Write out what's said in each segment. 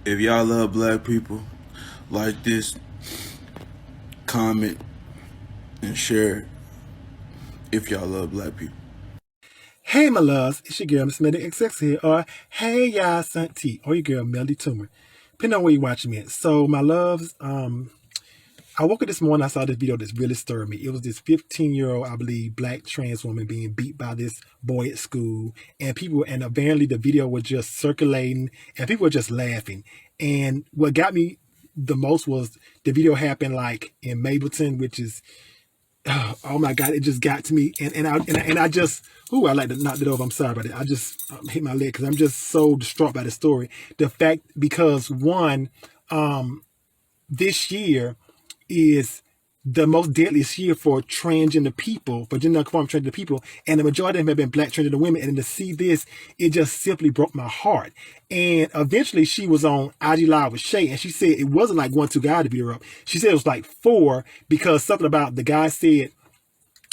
If y'all love black people, like this, comment, and share if y'all love black people. Hey my loves, it's your girl Miss Melody XX here, or hey y'all Saint T, or your girl Melody Toomer, depending on where you're watching me at. So my loves, I woke up this morning, I saw this video that's really stirred me. It was this 15-year-old, I believe, black trans woman being beat by this boy at school, and apparently the video was just circulating, and people were just laughing. And what got me the most was the video happened like in Mableton, which is, oh my God, it just got to me. And I just, I like to knock it over. I'm sorry about it. I just hit my leg because I'm just so distraught by the story. The fact, because one, this year is the most deadliest year for transgender people, for gender conforming transgender people, and the majority of them have been black transgender women. And to see this, it just simply broke my heart. And eventually she was on IG Live with Shay, and she said it wasn't like 1, 2 guys to beat her up. She said it was like 4, because something about the guy said,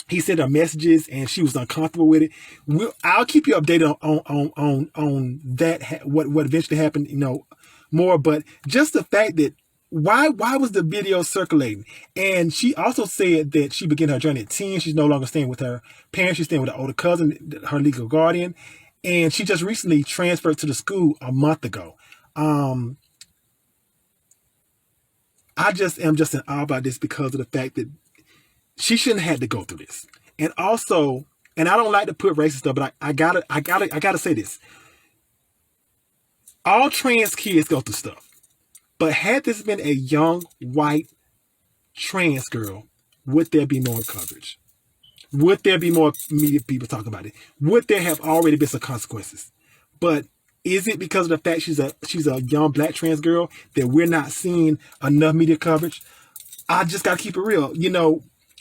he sent her messages and she was uncomfortable with it. I'll keep you updated on that, what eventually happened, more. But just the fact that why was the video circulating? And she also said that she began her journey at 10. She's no longer staying with her parents. She's staying with her older cousin, her legal guardian. And she just recently transferred to the school a month ago. I just am just in awe about this because of the fact that she shouldn't have had to go through this. And also, and I don't like to put racist stuff, but I gotta say this. All trans kids go through stuff. But had this been a young, white, trans girl, would there be more coverage? Would there be more media people talking about it? Would there have already been some consequences? But is it because of the fact she's a young black trans girl that we're not seeing enough media coverage? I just got to keep it real.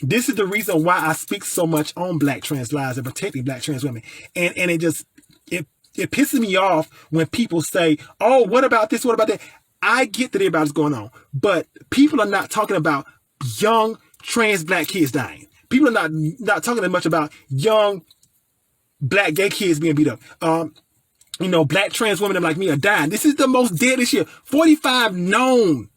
This is the reason why I speak so much on black trans lives and protecting black trans women. And it pisses me off when people say, oh, what about this? What about that? I get that everybody's going on, but people are not talking about young trans black kids dying. People are not talking that much about young black gay kids being beat up. Black trans women like me are dying. This is the most deadly year. 45 known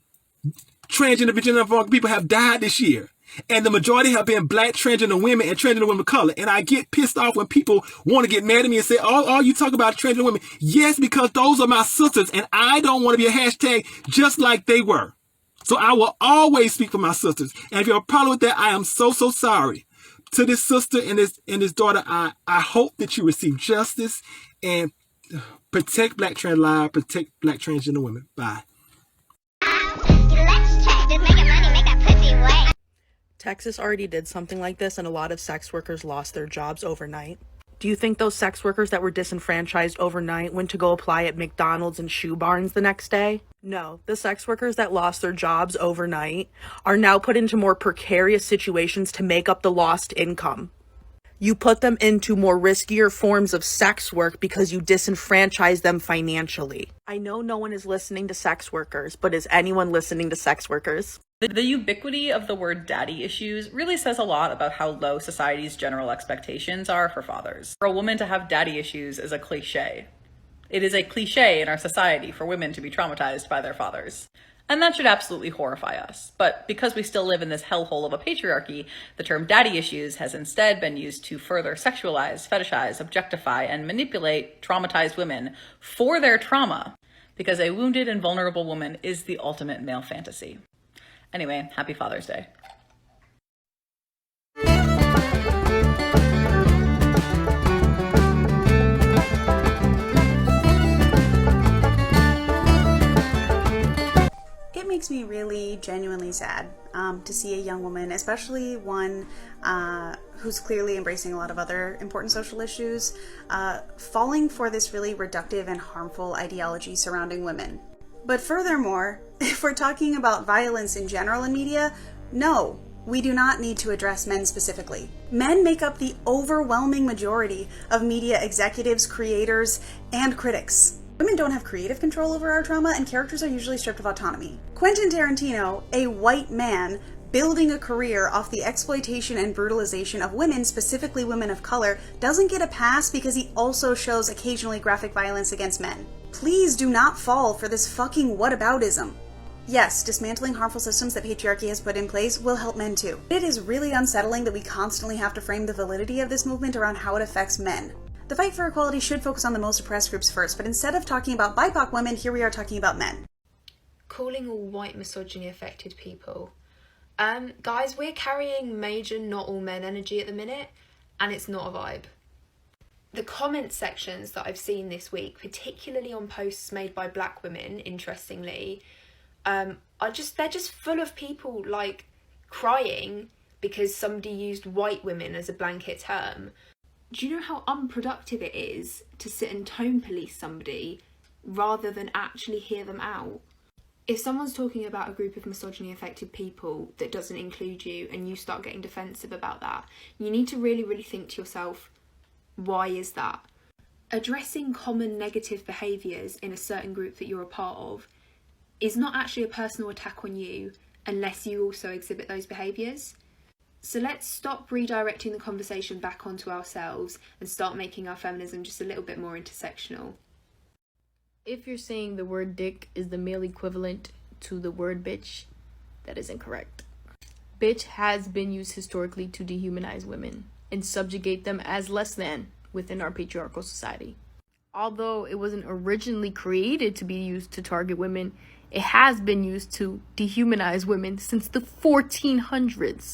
transgender vagina people have died this year. And the majority have been black transgender women and transgender women of color. And I get pissed off when people want to get mad at me and say, oh, you talk about transgender women. Yes, because those are my sisters and I don't want to be a hashtag just like they were. So I will always speak for my sisters. And if you have a problem with that, I am so sorry. To this sister and this daughter, I hope that you receive justice and protect black trans lives, protect black transgender women. Bye. Texas already did something like this, and a lot of sex workers lost their jobs overnight. Do you think those sex workers that were disenfranchised overnight went to go apply at McDonald's and Shoe Barns the next day? No, the sex workers that lost their jobs overnight are now put into more precarious situations to make up the lost income. You put them into more riskier forms of sex work because you disenfranchise them financially. I know no one is listening to sex workers, but is anyone listening to sex workers? The ubiquity of the word daddy issues really says a lot about how low society's general expectations are for fathers. For a woman to have daddy issues is a cliche. It is a cliche in our society for women to be traumatized by their fathers. And that should absolutely horrify us. But because we still live in this hellhole of a patriarchy, the term daddy issues has instead been used to further sexualize, fetishize, objectify, and manipulate traumatized women for their trauma, because a wounded and vulnerable woman is the ultimate male fantasy. Anyway, happy Father's Day. It makes me really genuinely sad to see a young woman, especially one who's clearly embracing a lot of other important social issues, falling for this really reductive and harmful ideology surrounding women. But furthermore, if we're talking about violence in general in media, no, we do not need to address men specifically. Men make up the overwhelming majority of media executives, creators, and critics. Women don't have creative control over our trauma, and characters are usually stripped of autonomy. Quentin Tarantino, a white man building a career off the exploitation and brutalization of women, specifically women of color, doesn't get a pass because he also shows occasionally graphic violence against men. Please do not fall for this fucking whataboutism. Yes, dismantling harmful systems that patriarchy has put in place will help men too. It is really unsettling that we constantly have to frame the validity of this movement around how it affects men. The fight for equality should focus on the most oppressed groups first, but instead of talking about BIPOC women, here we are talking about men. Calling all white misogyny affected people. Guys, we're carrying major not all men energy at the minute, and it's not a vibe. The comment sections that I've seen this week, particularly on posts made by black women, interestingly, they're just full of people like crying because somebody used white women as a blanket term. Do you know how unproductive it is to sit and tone police somebody rather than actually hear them out? If someone's talking about a group of misogyny affected people that doesn't include you and you start getting defensive about that, you need to really, really think to yourself, why is that? Addressing common negative behaviours in a certain group that you're a part of is not actually a personal attack on you unless you also exhibit those behaviours. So let's stop redirecting the conversation back onto ourselves and start making our feminism just a little bit more intersectional. If you're saying the word dick is the male equivalent to the word bitch, that is incorrect. Bitch has been used historically to dehumanize women and subjugate them as less than within our patriarchal society. Although it wasn't originally created to be used to target women, it has been used to dehumanize women since the 1400s.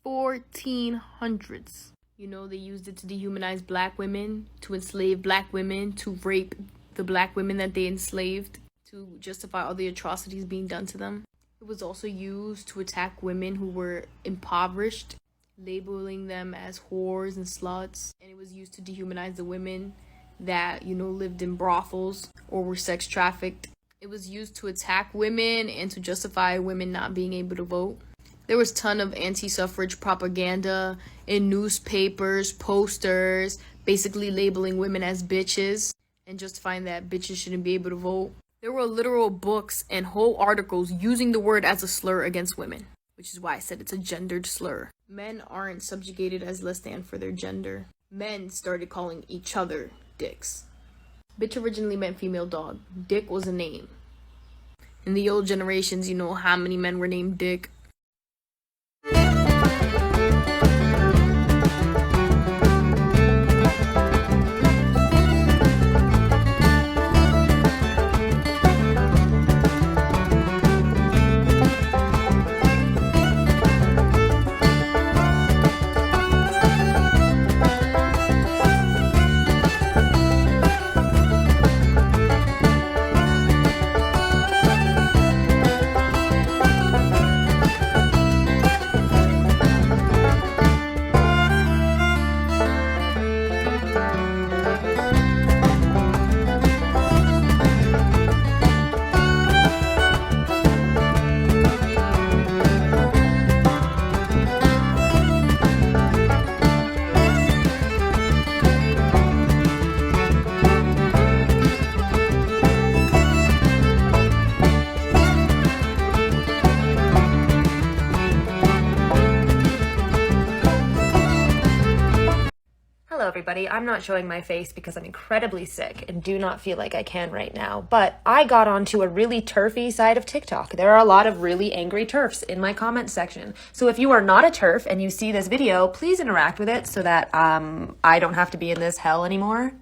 1400s. You know, they used it to dehumanize black women, to enslave black women, to rape the black women that they enslaved, to justify all the atrocities being done to them. It was also used to attack women who were impoverished, labeling them as whores and sluts. And it was used to dehumanize the women that, you know, lived in brothels or were sex trafficked. It was used to attack women and to justify women not being able to vote. There was a ton of anti-suffrage propaganda in newspapers, posters, basically labeling women as bitches and justifying that bitches shouldn't be able to vote. There were literal books and whole articles using the word as a slur against women, which is why I said it's a gendered slur. Men aren't subjugated as less than for their gender. Men started calling each other dicks. Bitch originally meant female dog. Dick was a name. In the old generations, you know how many men were named Dick. Hello everybody, I'm not showing my face because I'm incredibly sick and do not feel like I can right now, but I got onto a really turfy side of TikTok. There are a lot of really angry turfs in my comment section. So if you are not a turf and you see this video, please interact with it so that I don't have to be in this hell anymore.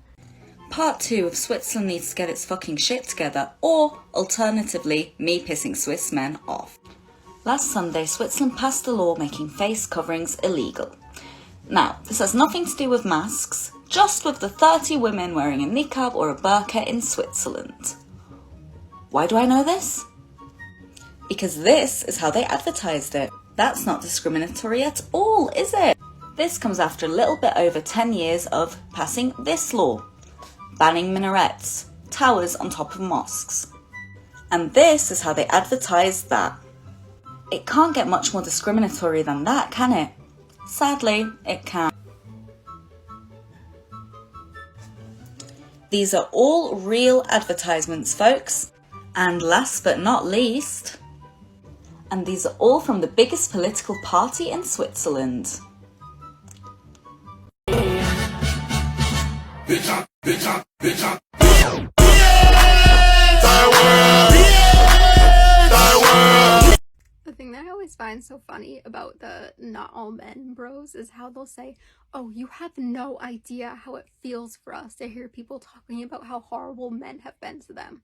Part 2 of Switzerland needs to get its fucking shit together, or alternatively, me pissing Swiss men off. Last Sunday, Switzerland passed a law making face coverings illegal. Now, this has nothing to do with masks, just with the 30 women wearing a niqab or a burqa in Switzerland. Why do I know this? Because this is how they advertised it. That's not discriminatory at all, is it? This comes after a little bit over 10 years of passing this law, banning minarets, towers on top of mosques. And this is how they advertised that. It can't get much more discriminatory than that, can it? Sadly, it can. These are all real advertisements, folks. And last but not least, and these are all from the biggest political party in Switzerland. Bitch, bitch, bitch, bitch. find so funny about the not all men bros is how they'll say, oh, you have no idea how it feels for us to hear people talking about how horrible men have been to them.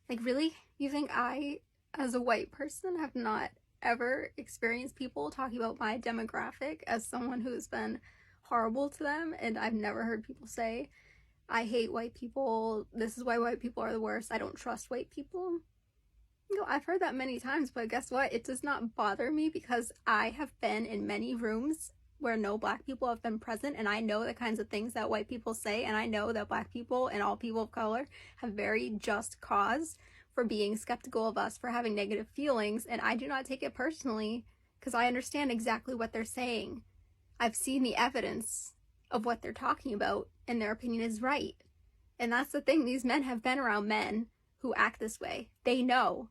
Like, really? You think I, as a white person, have not ever experienced people talking about my demographic as someone who's been horrible to them? And I've never heard people say, I hate white people, this is why white people are the worst, I don't trust white people. You know, I've heard that many times, but guess what? It does not bother me because I have been in many rooms where no black people have been present, and I know the kinds of things that white people say, and I know that black people and all people of color have very just cause for being skeptical of us, for having negative feelings, and I do not take it personally because I understand exactly what they're saying. I've seen the evidence of what they're talking about, and their opinion is right. And that's the thing, these men have been around men who act this way. They know